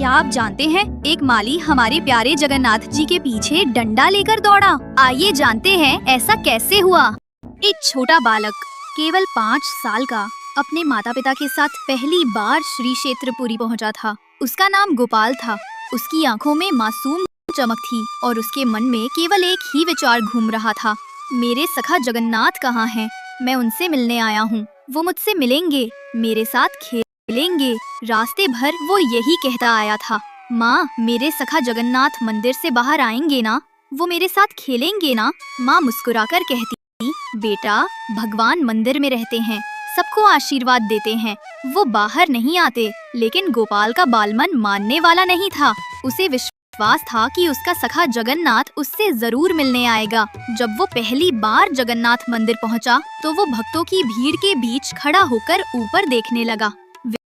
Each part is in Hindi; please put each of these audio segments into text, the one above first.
क्या आप जानते हैं, एक माली हमारे प्यारे जगन्नाथ जी के पीछे डंडा लेकर दौड़ा। आइए जानते हैं ऐसा कैसे हुआ। एक छोटा बालक केवल 5 साल का अपने माता पिता के साथ पहली बार श्री क्षेत्रपुरी पहुंचा था। उसका नाम गोपाल था। उसकी आंखों में मासूम चमक थी और उसके मन में केवल एक ही विचार घूम रहा था, मेरे सखा जगन्नाथ कहाँ हैं? मैं उनसे मिलने आया हूँ। वो मुझसे मिलेंगे, मेरे साथ खेलेंगे। रास्ते भर वो यही कहता आया था, माँ मेरे सखा जगन्नाथ मंदिर से बाहर आएंगे ना? वो मेरे साथ खेलेंगे ना? माँ मुस्कुराकर कहती, बेटा भगवान मंदिर में रहते हैं, सबको आशीर्वाद देते हैं, वो बाहर नहीं आते। लेकिन गोपाल का बालमन मानने वाला नहीं था। उसे विश्वास था कि उसका सखा जगन्नाथ उससे जरूर मिलने आएगा। जब वो पहली बार जगन्नाथ मंदिर पहुंचा, तो वो भक्तों की भीड़ के बीच खड़ा होकर ऊपर देखने लगा।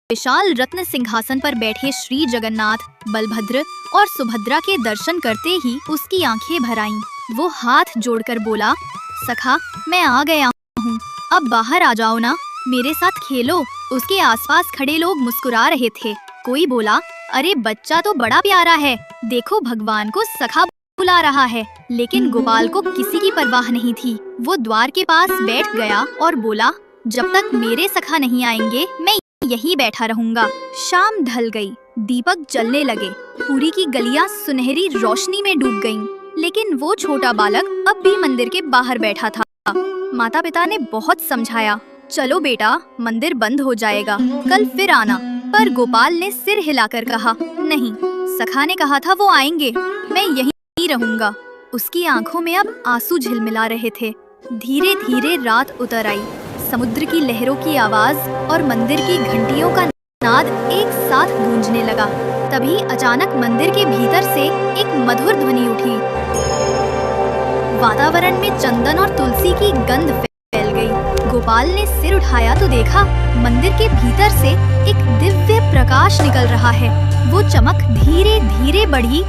विशाल रत्न सिंहासन पर बैठे श्री जगन्नाथ, बलभद्र और सुभद्रा के दर्शन करते ही उसकी आंखें भर आईं। वो हाथ जोड़कर बोला, सखा मैं आ गया हूँ, अब बाहर आ जाओ ना, मेरे साथ खेलो। उसके आसपास खड़े लोग मुस्कुरा रहे थे। कोई बोला, अरे बच्चा तो बड़ा प्यारा है, देखो भगवान को सखा बुला रहा है। लेकिन गोपाल को किसी की परवाह नहीं थी। वो द्वार के पास बैठ गया और बोला, जब तक मेरे सखा नहीं आएंगे मैं यहीं बैठा रहूंगा। शाम ढल गई, दीपक जलने लगे, पूरी की गलियां सुनहरी रोशनी में डूब गईं। लेकिन वो छोटा बालक अब भी मंदिर के बाहर बैठा था। माता पिता ने बहुत समझाया, चलो बेटा मंदिर बंद हो जाएगा, कल फिर आना। पर गोपाल ने सिर हिलाकर कहा, नहीं, सखा ने कहा था वो आएंगे, मैं यहीं रहूंगा। उसकी आंखों में अब आंसू झिलमिला रहे थे। धीरे धीरे रात उतर आई। समुद्र की लहरों की आवाज और मंदिर की घंटियों का नाद एक साथ गूंजने लगा। तभी अचानक मंदिर के भीतर से एक मधुर ध्वनि उठी। वातावरण में चंदन और तुलसी की गंध फैल गई। गोपाल ने सिर उठाया तो देखा, मंदिर के भीतर से एक दिव्य प्रकाश निकल रहा है। वो चमक धीरे धीरे बढ़ी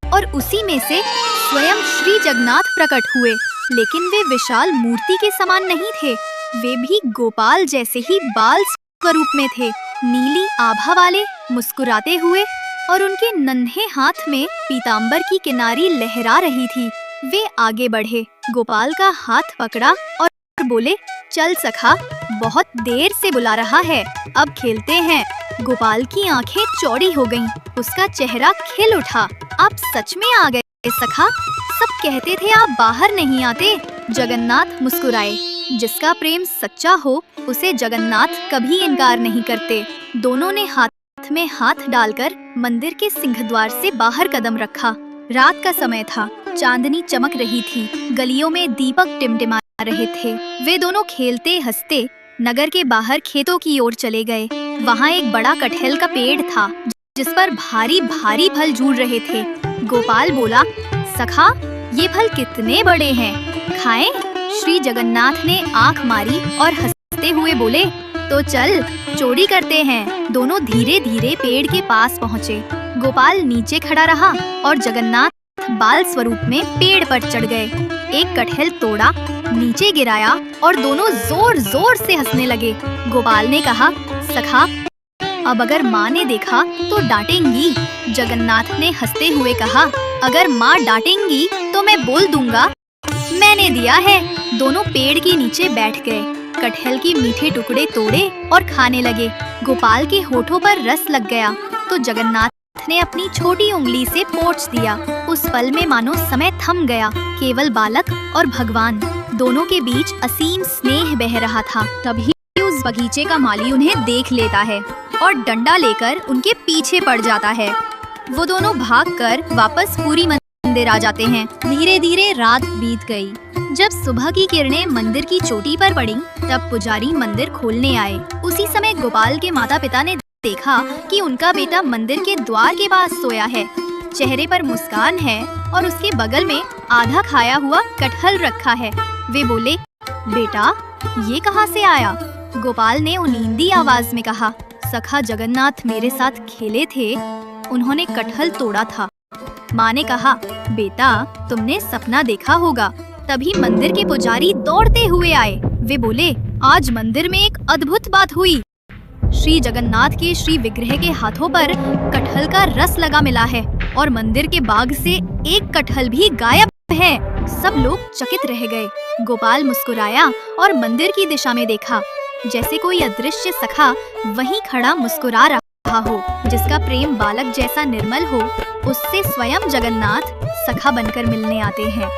और उसी में से स्वयं श्री जगन्नाथ प्रकट हुए। लेकिन वे विशाल मूर्ति के समान नहीं थे, वे भी गोपाल जैसे ही बाल स्वरूप में थे, नीली आभा वाले, मुस्कुराते हुए, और उनके नन्हे हाथ में पीतांबर की किनारी लहरा रही थी। वे आगे बढ़े, गोपाल का हाथ पकड़ा और बोले, चल सखा, बहुत देर से बुला रहा है, अब खेलते हैं। गोपाल की आंखें चौड़ी हो गईं, उसका चेहरा खिल उठा। आप सच में आ गए सखा, सब कहते थे आप बाहर नहीं आते। जगन्नाथ मुस्कुराए, जिसका प्रेम सच्चा हो उसे जगन्नाथ कभी इनकार नहीं करते। दोनों ने हाथ में हाथ डालकर मंदिर के सिंहद्वार से बाहर कदम रखा। रात का समय था, चांदनी चमक रही थी, गलियों में दीपक टिमटिमा रहे थे। वे दोनों खेलते हंसते नगर के बाहर खेतों की ओर चले गए। वहाँ एक बड़ा कटहल का पेड़ था, जिस पर भारी भारी फल झूल रहे थे। गोपाल बोला, सखा ये फल कितने बड़े हैं, खाएं? श्री जगन्नाथ ने आंख मारी और हंसते हुए बोले, तो चल चोरी करते हैं। दोनों धीरे धीरे पेड़ के पास पहुँचे। गोपाल नीचे खड़ा रहा और जगन्नाथ बाल स्वरूप में पेड़ पर चढ़ गए। एक कटहल तोड़ा, नीचे गिराया और दोनों जोर जोर से हंसने लगे। गोपाल ने कहा, सखा अब अगर माँ ने देखा तो डांटेंगी। जगन्नाथ ने हंसते हुए कहा, अगर माँ डांटेंगी तो मैं बोल दूंगा मैंने दिया है। दोनों पेड़ के नीचे बैठ गए, कटहल के मीठे टुकड़े तोड़े और खाने लगे। गोपाल के होठों पर रस लग गया तो जगन्नाथ ने अपनी छोटी उंगली से पोंछ दिया। उस पल में मानो समय थम गया। केवल बालक और भगवान दोनों के बीच असीम स्नेह बह रहा था। तभी उस बगीचे का माली उन्हें देख लेता है और डंडा लेकर उनके पीछे पड़ जाता है। वो दोनों भागकर वापस पूरी मंदिर आ जाते हैं। धीरे धीरे रात बीत गई। जब सुबह की किरणें मंदिर की चोटी पर पड़ी, तब पुजारी मंदिर खोलने आए। उसी समय गोपाल के माता पिता ने देखा कि उनका बेटा मंदिर के द्वार के पास सोया है। चेहरे पर मुस्कान है और उसके बगल में आधा खाया हुआ कटहल रखा है। वे बोले, बेटा ये कहाँ से आया? गोपाल ने उनींदी आवाज में कहा, सखा जगन्नाथ मेरे साथ खेले थे, उन्होंने कटहल तोड़ा था। माँ ने कहा, बेटा तुमने सपना देखा होगा। तभी मंदिर के पुजारी दौड़ते हुए आए। वे बोले, आज मंदिर में एक अद्भुत बात हुई। श्री जगन्नाथ के श्री विग्रह के हाथों पर कटहल का रस लगा मिला है और मंदिर के बाग से एक कटहल भी गायब है। सब लोग चकित रह गए। गोपाल मुस्कुराया और मंदिर की दिशा में देखा, जैसे कोई अदृश्य सखा वहीं खड़ा मुस्कुरा रहा हो। जिसका प्रेम बालक जैसा निर्मल हो, उससे स्वयं जगन्नाथ सखा बनकर मिलने आते हैं।